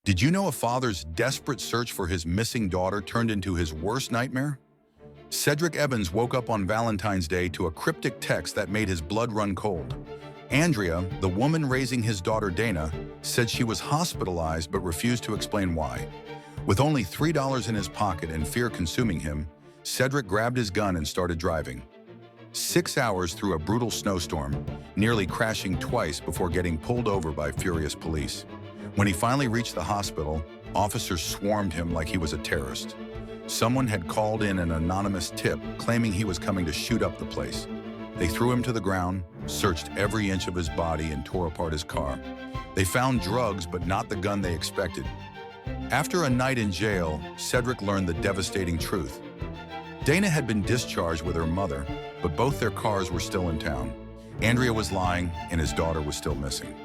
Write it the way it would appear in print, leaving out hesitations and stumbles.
Did you know a father's desperate search for his missing daughter turned into his worst nightmare? Cedric Evans woke up on Valentine's Day to a cryptic text that made his blood run cold. Andrea, the woman raising his daughter Dana, said she was hospitalized but refused to explain why. With only $3 in his pocket and fear consuming him, Cedric grabbed his gun and started driving. 6 hours through a brutal snowstorm, nearly crashing twice before getting pulled over by furious police. When he finally reached the hospital, officers swarmed him like he was a terrorist. Someone had called in an anonymous tip claiming he was coming to shoot up the place. They threw him to the ground, searched every inch of his body, and tore apart his car. They found drugs, but not the gun they expected. After a night in jail, Cedric learned the devastating truth. Dana had been discharged with her mother, but both their cars were still in town. Andrea was lying, and his daughter was still missing.